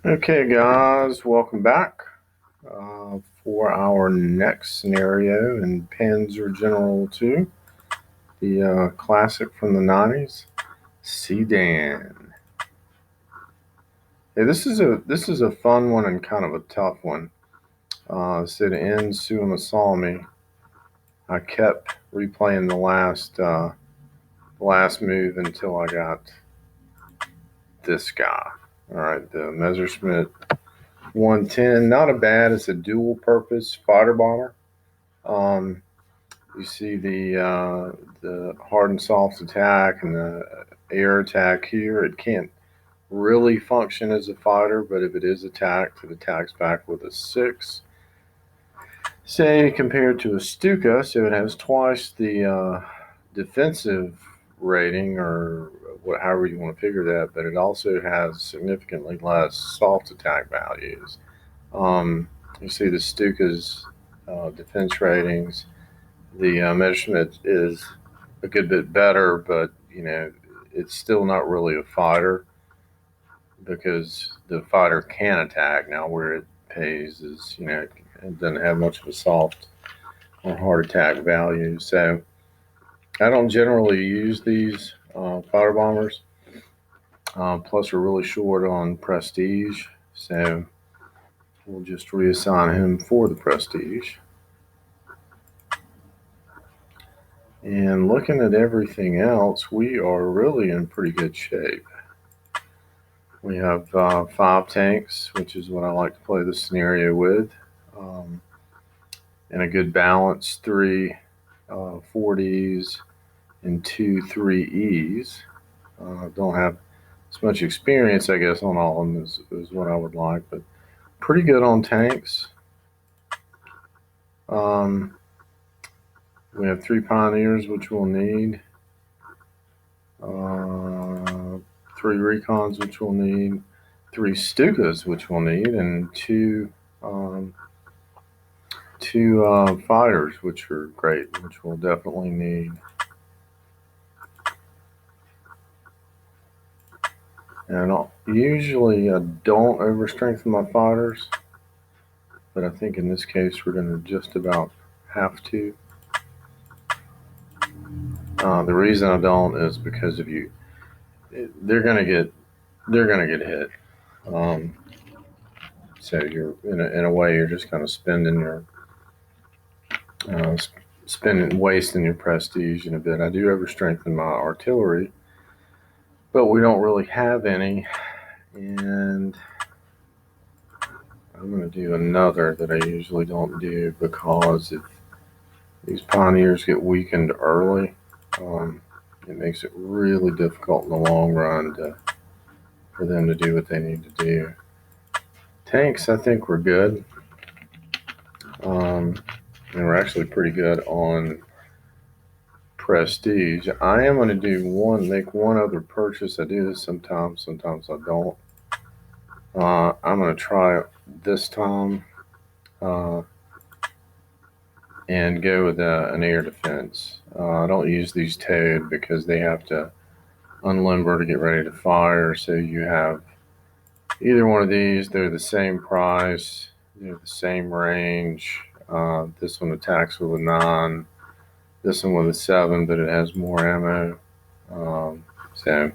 Okay, guys, welcome back for our next scenario in Panzer General 2, the classic from the 90s, Sedan. Hey, this is a fun one and kind of a tough one. Said in Suima Salmi. I kept replaying the last move until I got this guy. All right, the Messerschmitt 110. Not a bad. It's a dual-purpose fighter bomber. Um, You see the hard and soft attack and the air attack here. It can't really function as a fighter, but if it is attacked, it attacks back with a 6. Say compared to a Stuka, so it has twice the defensive rating, or however you want to figure that, but it also has significantly less soft attack values. You see the Stuka's defense ratings. The measurement is a good bit better, but it's still not really a fighter because the fighter can attack. Now, where it pays is it doesn't have much of a soft or hard attack value. So I don't generally use these fighter bombers. Plus, we're really short on prestige, so we'll just reassign him for the prestige. And looking at everything else, we are really in pretty good shape. We have 5 tanks, which is what I like to play this scenario with, um, and a good balance, 3 4Ds and 2 3Es. Don't have as much experience, I guess, on all of them as what I would like, but pretty good on tanks. Um, we have 3 Pioneers, which we'll need. 3 Recons, which we'll need. 3 Stukas, which we'll need, and 2 fighters, which are great, which we'll definitely need. And usually I don't overstrengthen my fighters, but I think in this case we're going to just about have to. The reason I don't is because they're going to get hit. So you're in a way you're just kind of uh, wasting your prestige in a bit. I do overstrengthen my artillery, but we don't really have any, and I'm going to do another that I usually don't do because if these Pioneers get weakened early, it makes it really difficult in the long run for them to do what they need to do. Tanks, I think we're good. And we're actually pretty good on prestige. I am going to make one other purchase. I do this sometimes I don't. I'm going to try it this time and go with an air defense. I don't use these towed because they have to unlimber to get ready to fire. So you have either one of these. They're the same price. They're the same range. This one attacks with a 9. This one with a 7, but it has more ammo. So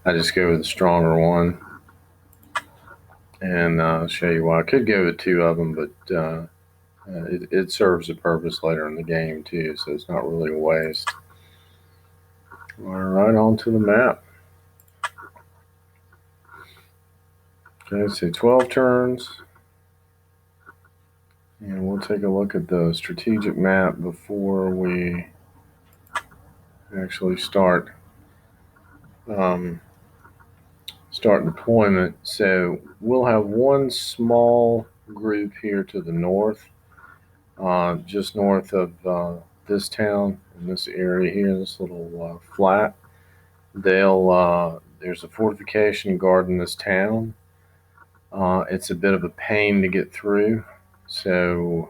I just go with the stronger one. And I'll show you why. I could go with 2 of them, but it serves a purpose later in the game too, so it's not really a waste. All right, on to the map. Okay, so 12 turns. And we'll take a look at the strategic map before we actually start deployment. So we'll have one small group here to the north, just north of this town, in this area here, this little flat. There's a fortification guarding this town. It's a bit of a pain to get through, so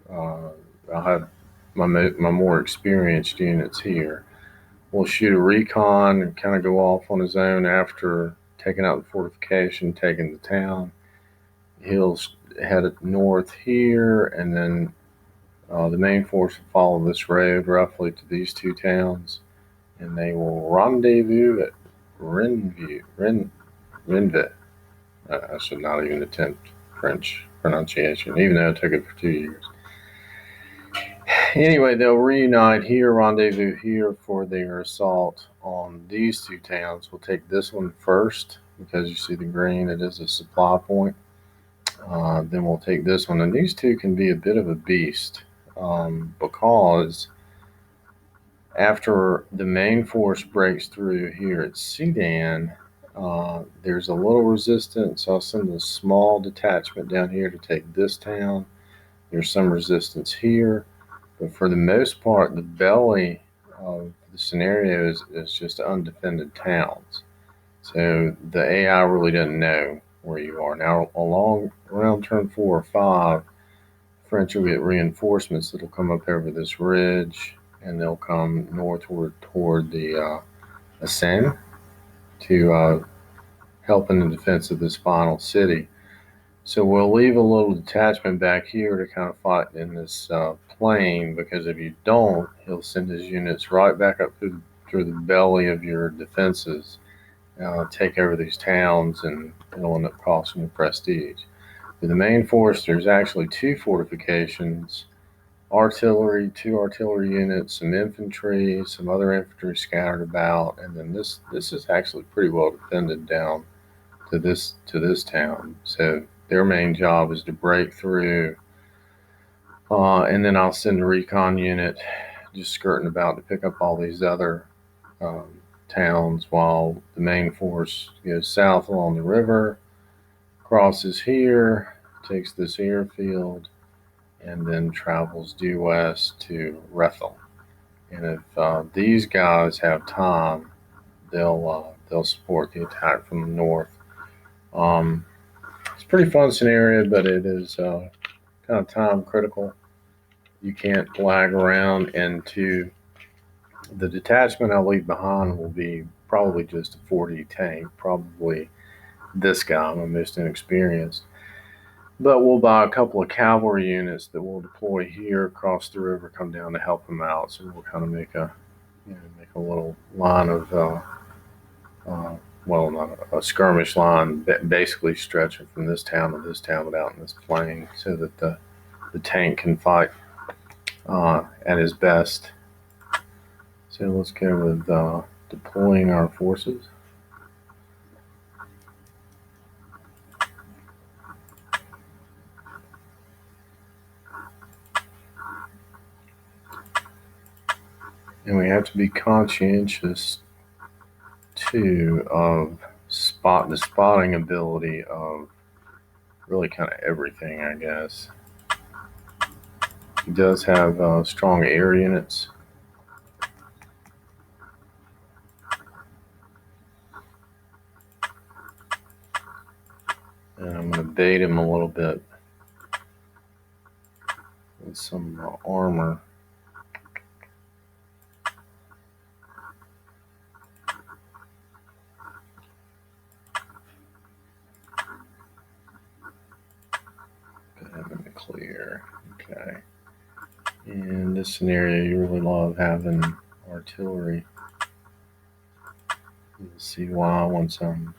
I'll have my more experienced units here. We'll shoot a recon and kind of go off on his own after taking out the fortification, taking the town, he'll head north here, and then the main force will follow this road roughly to these two towns, and they will rendezvous at Renvet. I should not even attempt French pronunciation, even though it took it for 2 years. Anyway, they'll reunite here, rendezvous here for their assault on these two towns. We'll take this one first because you see the green, it is a supply point. Then we'll take this one, and these two can be a bit of a beast because after the main force breaks through here at Sedan, there's a little resistance. I'll send a small detachment down here to take this town. There's some resistance here, but for the most part, the belly of the scenario is just undefended towns. So the AI really doesn't know where you are. Now, around turn 4 or 5, French will get reinforcements that'll come up over this ridge, and they'll come northward toward the Seine to help in the defense of this final city. So we'll leave a little detachment back here to kind of fight in this plain, because if you don't, he'll send his units right back up through the belly of your defenses, take over these towns, and it'll end up costing you prestige. With the main force, there's actually 2 fortifications, artillery, 2 artillery units, some infantry, some other infantry scattered about, and then this is actually pretty well defended down to this town. So their main job is to break through, and then I'll send a recon unit just skirting about to pick up all these other towns, while the main force goes south along the river, crosses here, takes this airfield, and then travels due west to Rethel. And if these guys have time, they'll support the attack from the north. It's a pretty fun scenario, but it is kind of time critical. You can't lag around, and to the detachment I'll leave behind will be probably just a 40 tank, probably this guy, I'm most inexperienced. But we'll buy a couple of cavalry units that will deploy here, across the river, come down to help them out. So we'll kind of make a little line of, well, not a skirmish line, basically stretching from this town to this town, but out in this plain, so that the tank can fight at his best. So let's go with deploying our forces. And we have to be conscientious too of the spotting ability of really kind of everything, I guess. He does have strong air units. And I'm going to bait him a little bit with some armor. Put him in the clear. Okay. In this scenario, you really love having artillery. You'll see why once I'm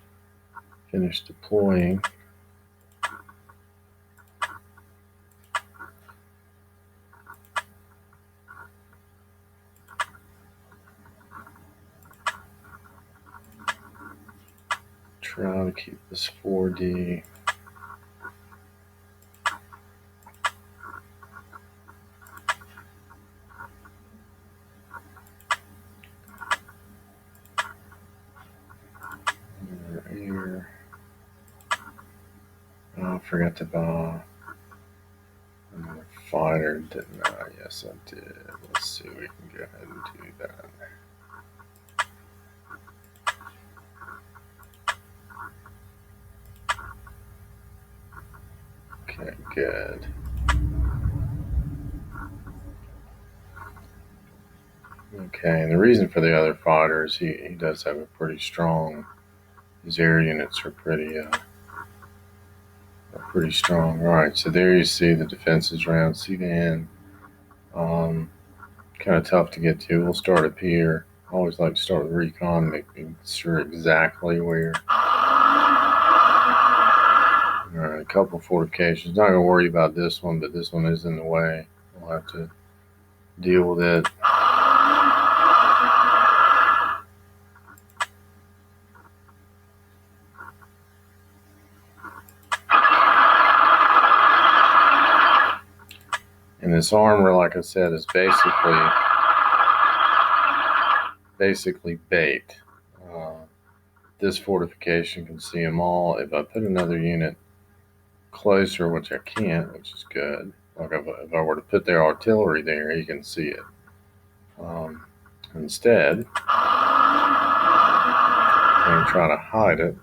finished deploying. Try to keep this 4D. Here. Oh, I forgot to buy another fighter, didn't I? Yes, I did. Let's see, we can go ahead and do that. Okay, good. Okay, and the reason for the other fighter is he does have a pretty strong, his air units are pretty pretty strong. All right, so there you see the defenses around Sedan. Kind of tough to get to. We'll start up here. I always like to start with recon, making sure exactly where. All right, a couple fortifications. Not gonna worry about this one, but this one is in the way. We'll have to deal with it. And this armor, like I said, is basically bait. This fortification can see them all. If I put another unit closer, which I can't, which is good. Like if I were to put their artillery there, you can see it. Instead, I'm going to try to hide it.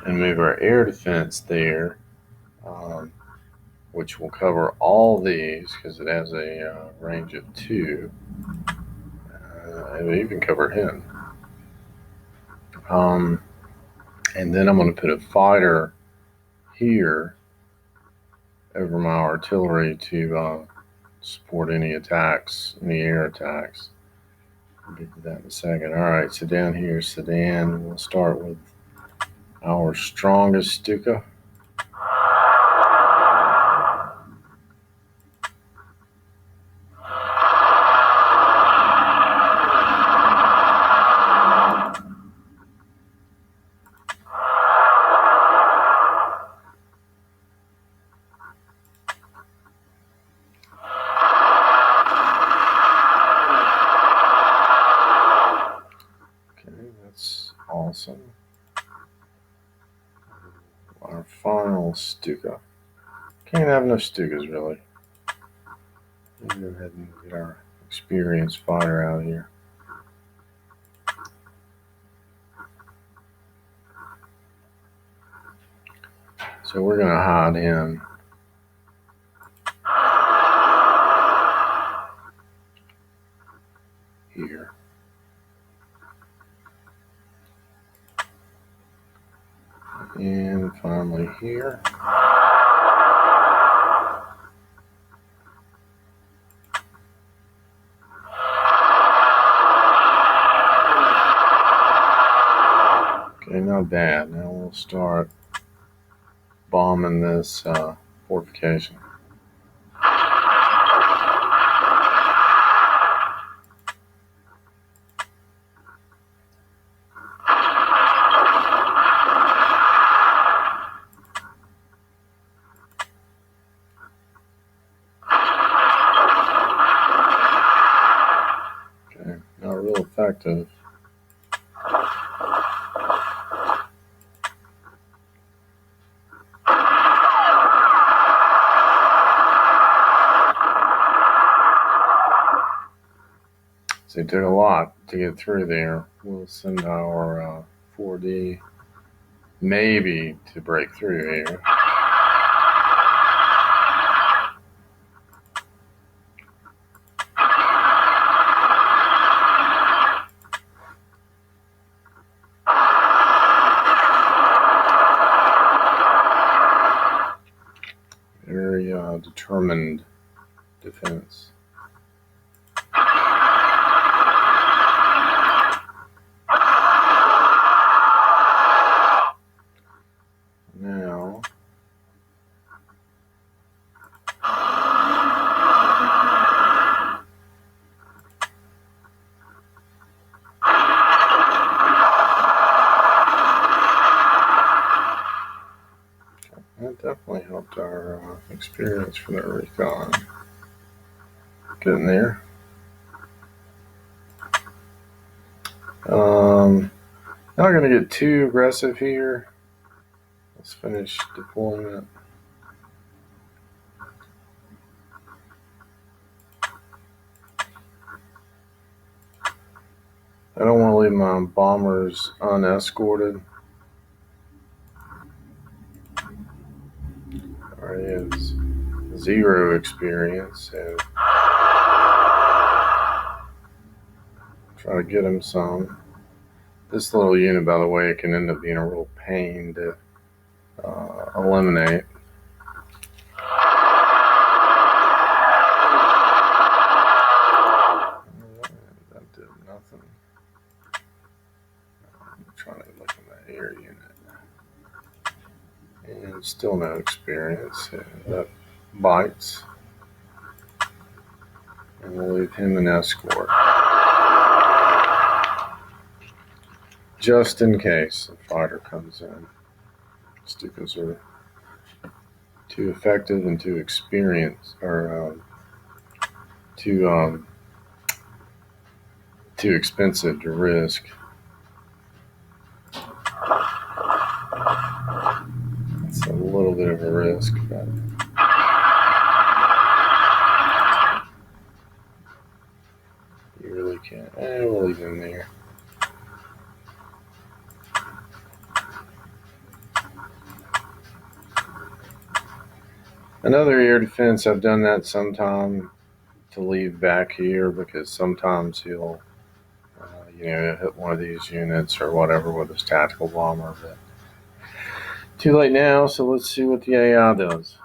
And move our air defense there, which will cover all these because it has a range of 2. It will even cover him. And then I'm going to put a fighter here over my artillery to support any attacks, any air attacks. We'll get to that in a second. All right, so down here, Sedan, we'll start with our strongest Stuka. That's awesome. Our final Stuka. Can't have enough Stukas, really. Let's go ahead and get our experienced fighter out here. So we're going to hide him here. And finally here. Okay, not bad. Now we'll start bombing this fortification. Okay, not real effective. So it took a lot to get through there. We'll send our 4D maybe to break through here. Very determined defense. Now, that definitely helped our experience for that recon. Getting there. Not going to get too aggressive here. Let's finish deployment. I don't want to leave my bombers unescorted. There he is. 0 experience, so try to get him some. This little unit, by the way, can end up being a real pain to eliminate. That did nothing. I'm trying to look at that air unit. And still no experience. That bites. And we'll leave him an escort. Just in case the fighter comes in. Stukas are too effective and too experienced, or too expensive to risk. It's a little bit of a risk, but you really can't. We'll leave him there. Another air defense, I've done that sometime to leave back here because sometimes he'll, hit one of these units or whatever with his tactical bomber. But too late now, so let's see what the AI does.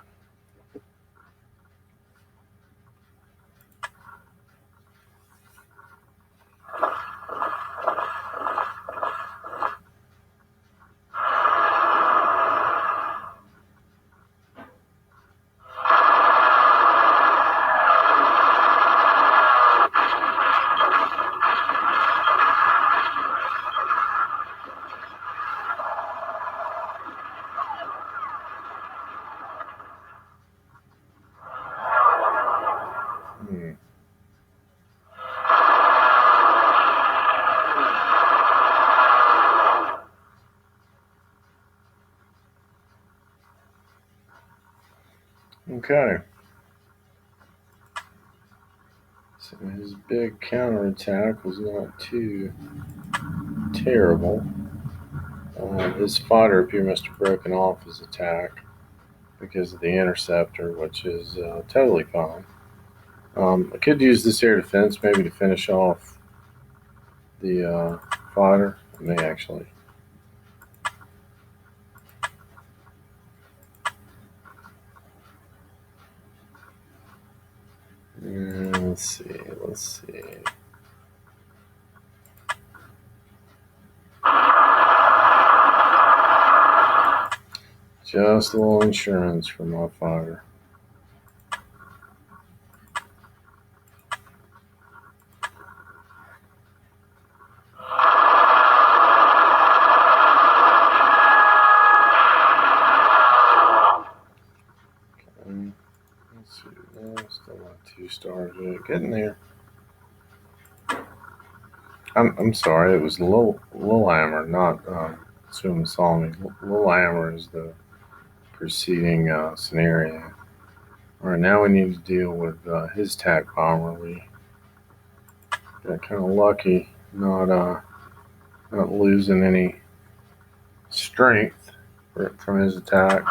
Okay. So his big counterattack was not too terrible. His fighter up here must have broken off his attack because of the interceptor, which is totally fine. I could use this air defense maybe to finish off the fighter. I may actually. Let's see. Just a little insurance for my fighter. Let's see. No, still not 2 stars yet. Getting there. I'm sorry. It was Lillehammer, not Suomussalmi. Lillehammer is the preceding scenario. All right, now we need to deal with his TAC bomber. We got kind of lucky, not losing any strength from his attack.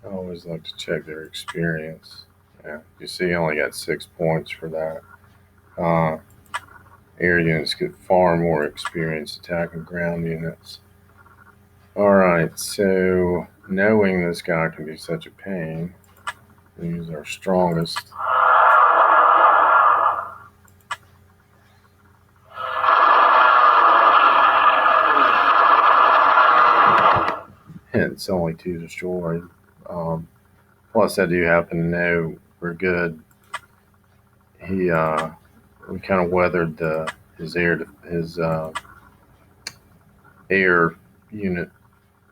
I always like to check their experience. Yeah, you see, I only got 6 points for that. Air units get far more experience attacking ground units. Alright, so knowing this guy can be such a pain, we use our strongest. It's only 2 destroyed. Plus, I do happen to know we're good. We kind of weathered his air unit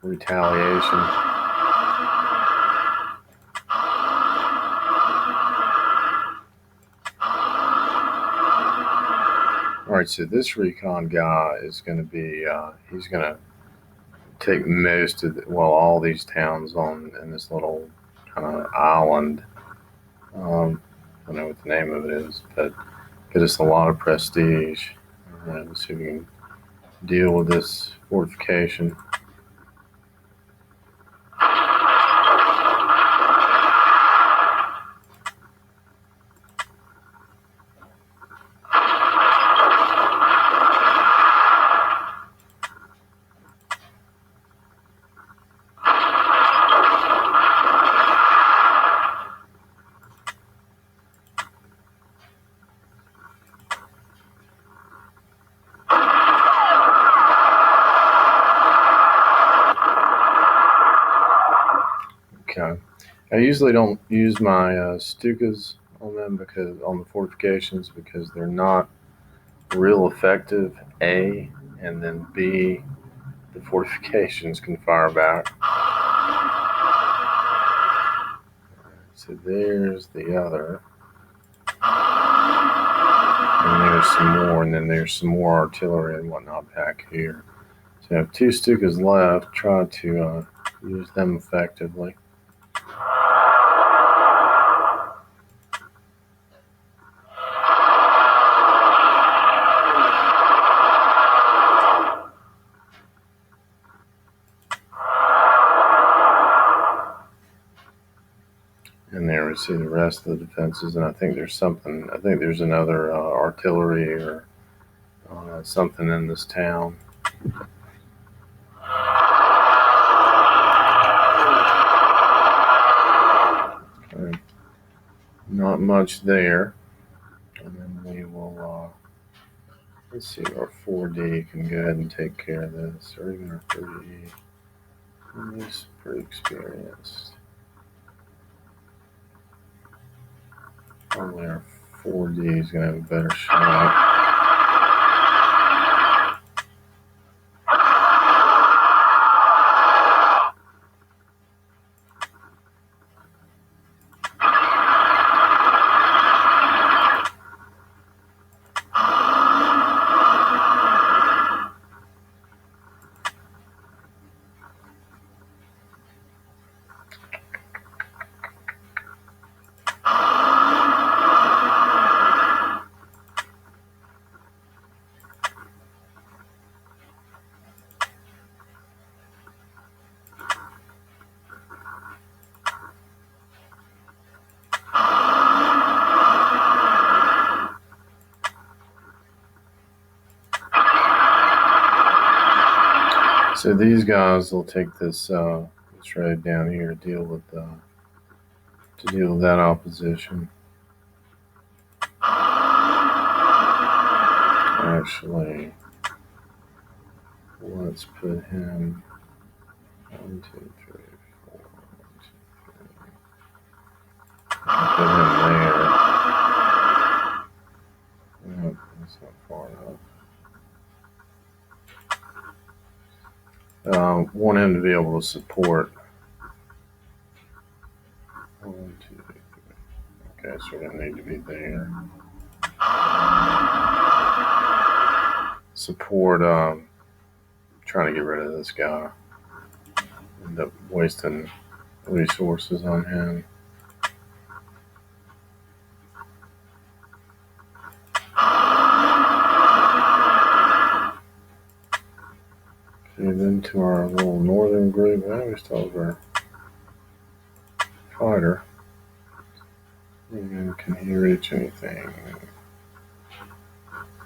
retaliation. right, so this recon guy is going to be, he's going to take most of all these towns on in this little kind of island. I don't know what the name of it is, but get us a lot of prestige. All right, let's see if we can deal with this fortification. Okay. I usually don't use my Stukas on them because on the fortifications because they're not real effective. A and then B, the fortifications can fire back. So there's the other, and there's some more, and then there's some more artillery and whatnot back here. So I have 2 Stukas left. Try to use them effectively. And there we see the rest of the defenses, and I think there's something. I think there's another artillery or something in this town. Okay. Not much there, and then we will. Let's see, our 4D can go ahead and take care of this, or even our 3E. He's pretty experienced. Probably our 4D is going to have a better shot. So these guys will take this road down here to deal with that opposition. Actually, let's put him 1, 2, 3, 4. 1, 2, 3. Put him there. Nope, that's not far enough. Want him to be able to support. 1, 2, 3. Okay, so we don't need to be there. Support. Trying to get rid of this guy. End up wasting resources on him. Okay, then to our little northern group. We still have our fighter. And can he reach anything?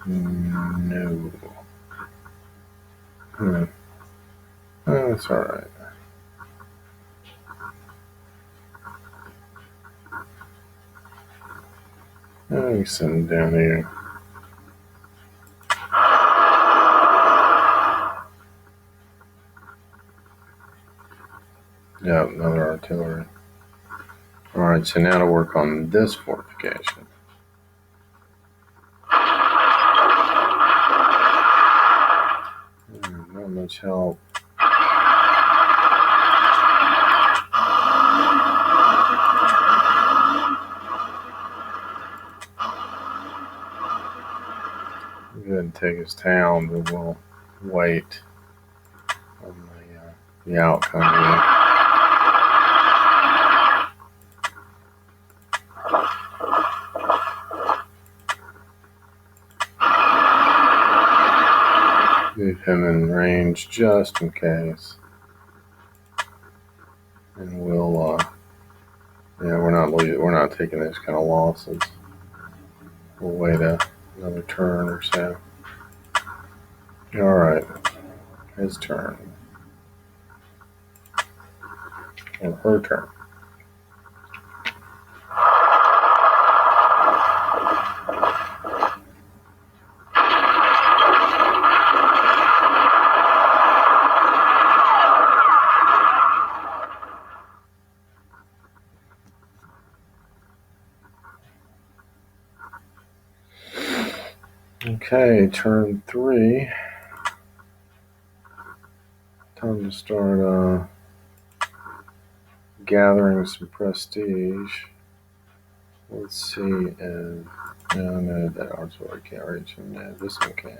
No. That's alright. I send him down here. Yeah, another artillery. Alright, so now to work on this fortification. Not much help. Good. and take his town, but we'll wait on the outcome here. Move him in range just in case. And we'll, yeah, we're not taking those kind of losses. We'll wait another turn or so. All right, his turn. Or her turn. Okay, turn 3. Time to start gathering some prestige. Let's see if... No, that artillery can't reach him. No, this one can.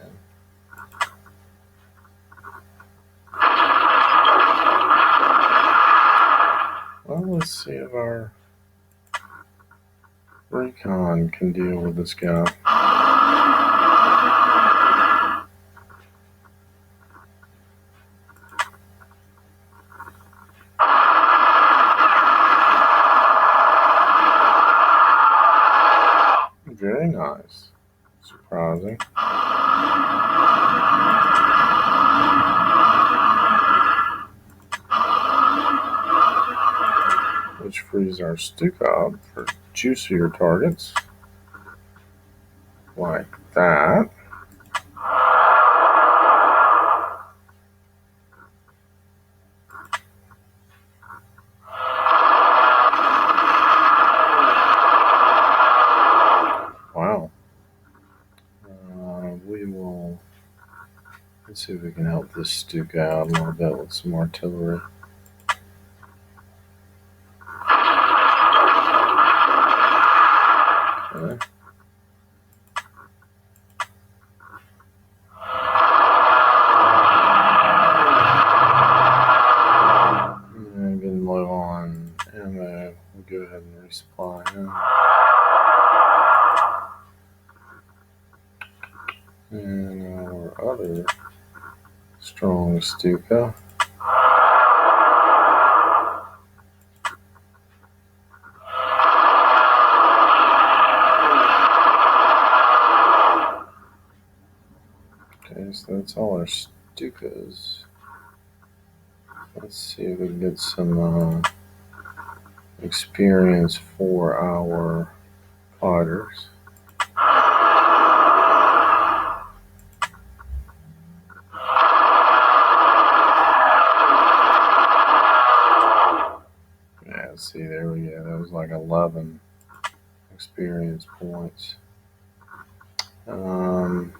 Well, let's see if our recon can deal with this guy. Very nice. Surprising. Which frees our Stuka for juicier targets. Like that. Wow. We will... Let's see if we can help this Stuka out a little bit with some artillery. Okay. And getting low on ammo. We'll go ahead and resupply him. And our other strong Stuka. Okay, so that's all our Stukas. Let's see if we can get some experience for our fighters. Yeah, see, there we go. That was like 11 experience points. Don't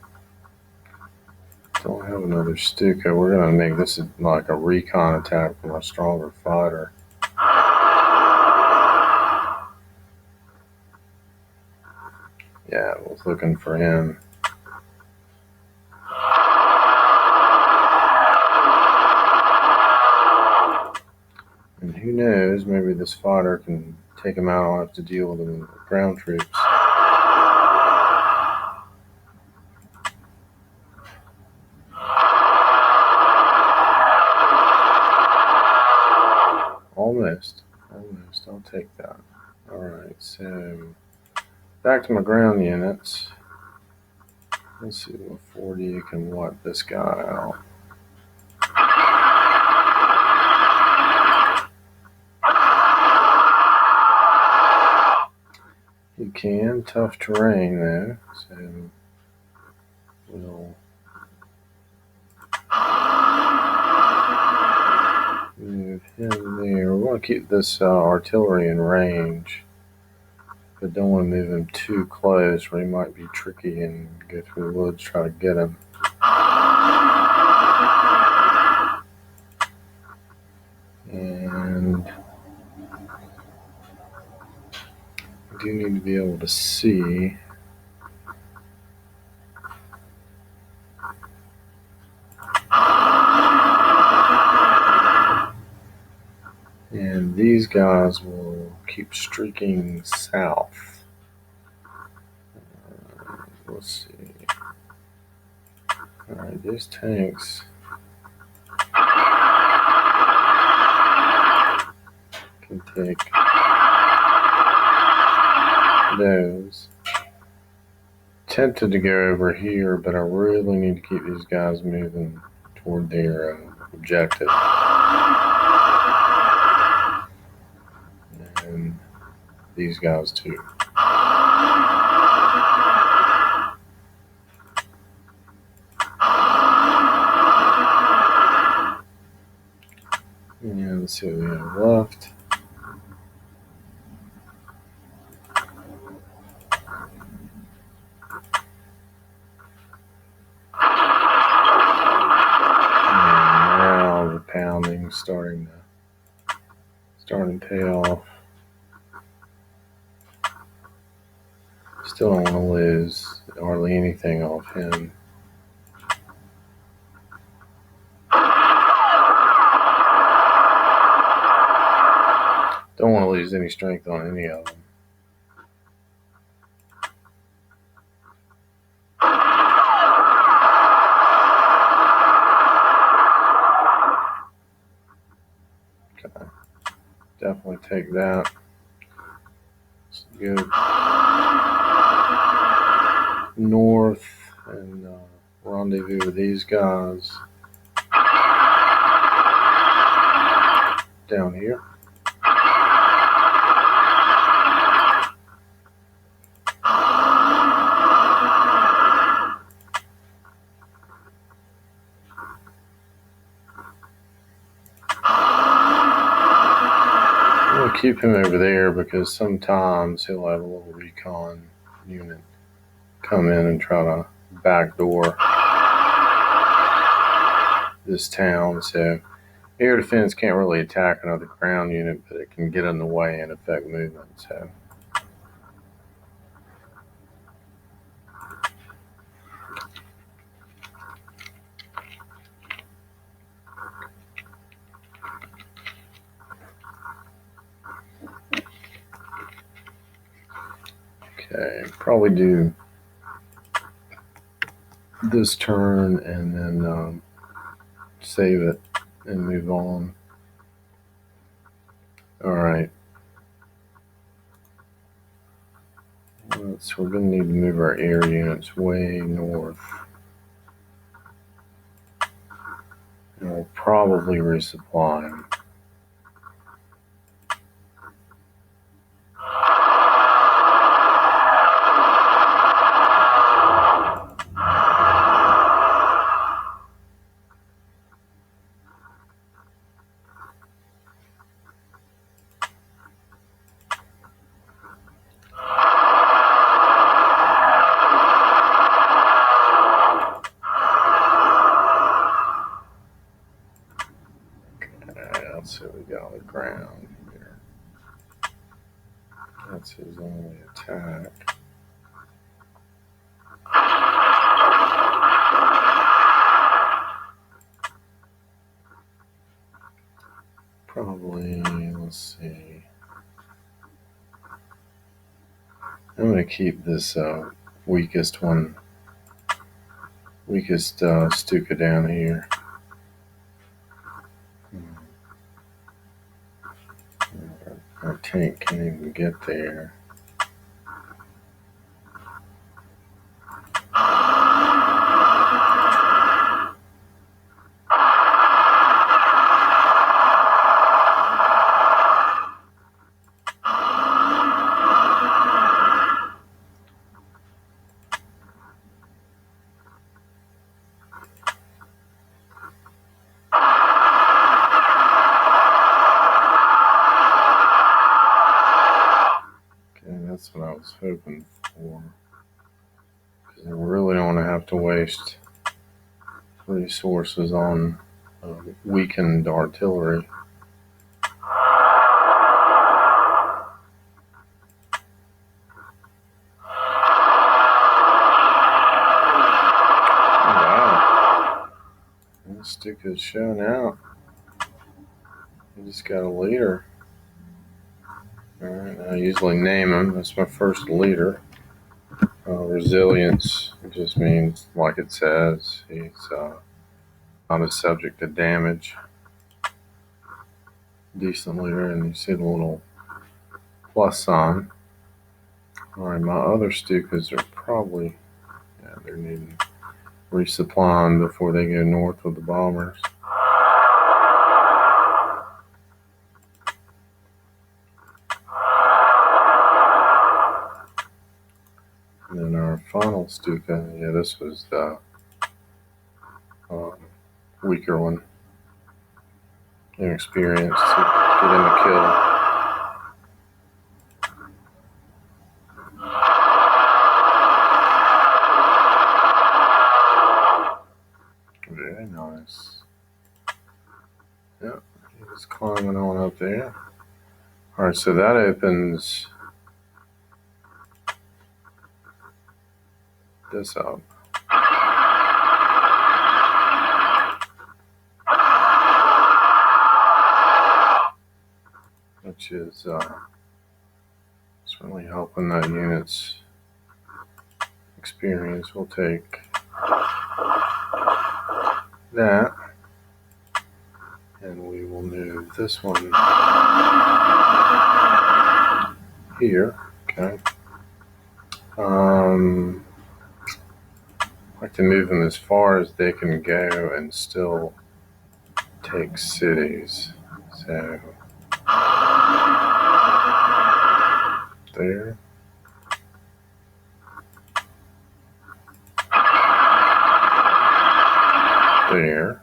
have another Stuka. We're going to make this like a recon attack from a stronger fighter. Yeah, I was looking for him. And who knows, maybe this fighter can take him out. I'll have to deal with him with ground troops. Almost. I'll take that. Alright, so back to my ground units. Let's see what 40 can wipe this guy out. You can. Tough terrain though, so we'll move him there. We want to keep this artillery in range, but don't want to move him too close where he might be tricky and go through the woods, try to get him. And I do need to be able to see these guys will keep streaking south. Let's see. Alright, these tanks can take those. Tempted to go over here, but I really need to keep these guys moving toward their objective. And these guys too. And let's see what we have left. And now the pounding starting to pay off. Still don't want to lose hardly anything off him. Don't want to lose any strength on any of them. Okay. Definitely take that. Let's go north and rendezvous with these guys down here. I'm going to keep him over there because sometimes he'll have a little recon unit come in and try to backdoor this town. So air defense can't really attack another ground unit, but it can get in the way and affect movement. So okay, probably do this turn and then save it and move on. All right. So we're going to need to move our air units way north. And we'll probably resupply them. Let's see what we got on the ground here. That's his only attack. Probably, let's see. I'm going to keep this weakest Stuka down here. Our tank can't even get there. That's what I was hoping for. Because I really don't want to have to waste resources on weakened artillery. Wow. This stick is showing out. We just got a leader. Alright, I usually name him. That's my first leader. Resilience just means, like it says, he's not a subject to damage. Decent leader, and you see the little plus sign. Alright, my other Stukas are probably, yeah, they're needing resupplying before they go north with the bombers. And then our final Stuka, yeah, this was the weaker one. Inexperienced to get him a kill. Very nice. Yep, he's climbing on up there. Alright, so that opens this up. Which is certainly helping that unit's experience. We'll take that, and we will move this one here. Okay. I like to move them as far as they can go and still take cities. So there. There.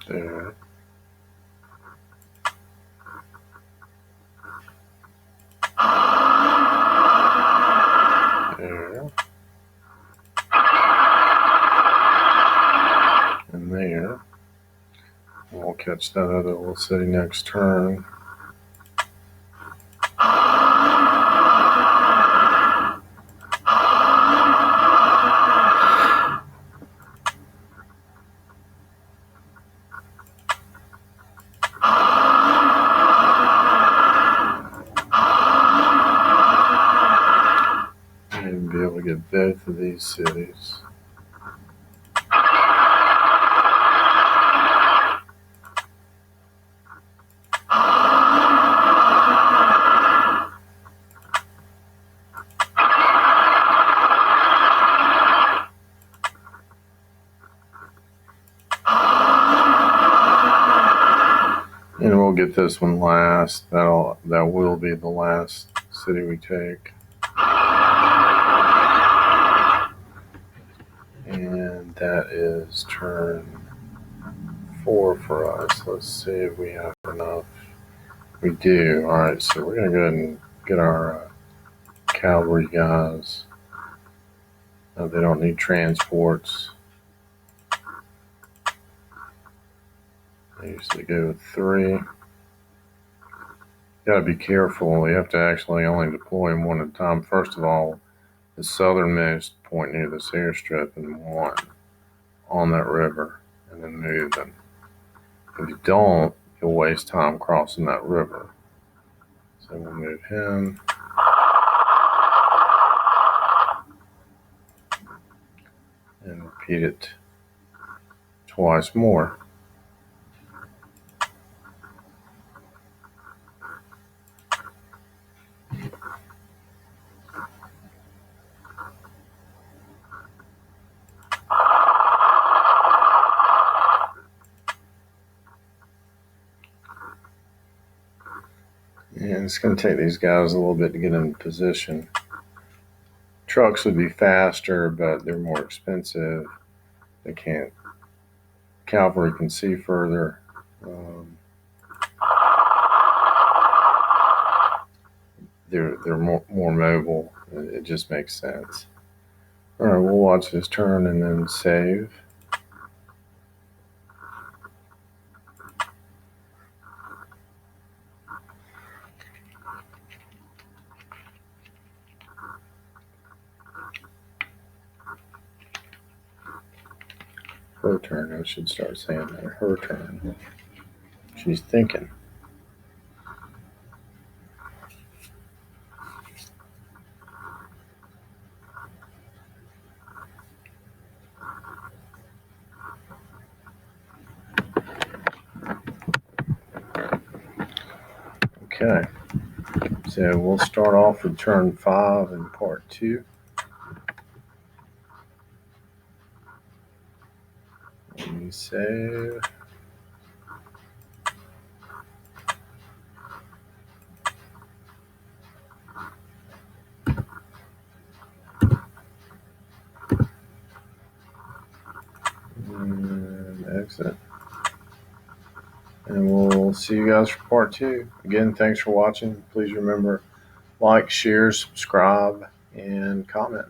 There. There. And there. We'll catch that other little city next turn. And be able to get both of these cities. And we'll get this one last. That will be the last city we take. And that is turn 4 for us. Let's see if we have enough. We do. Alright, so we're going to go ahead and get our cavalry guys. They don't need transports. I usually go with 3. Gotta be careful. You have to actually only deploy them one at a time. First of all, the southernmost point near this airstrip, and 1 on that river, and then move them. If you don't, you'll waste time crossing that river. So we'll move him. And repeat it twice more. And it's going to take these guys a little bit to get in position. Trucks would be faster, but they're more expensive. They can't. Cavalry can see further. They're more mobile. It just makes sense. All right, we'll watch this turn and then save. her turn. I should start saying that. Her turn. She's thinking. Okay. So we'll start off with turn 5 in part 2. Let me save. And exit. And we'll see you guys for part 2. Again, thanks for watching. Please remember, like, share, subscribe, and comment.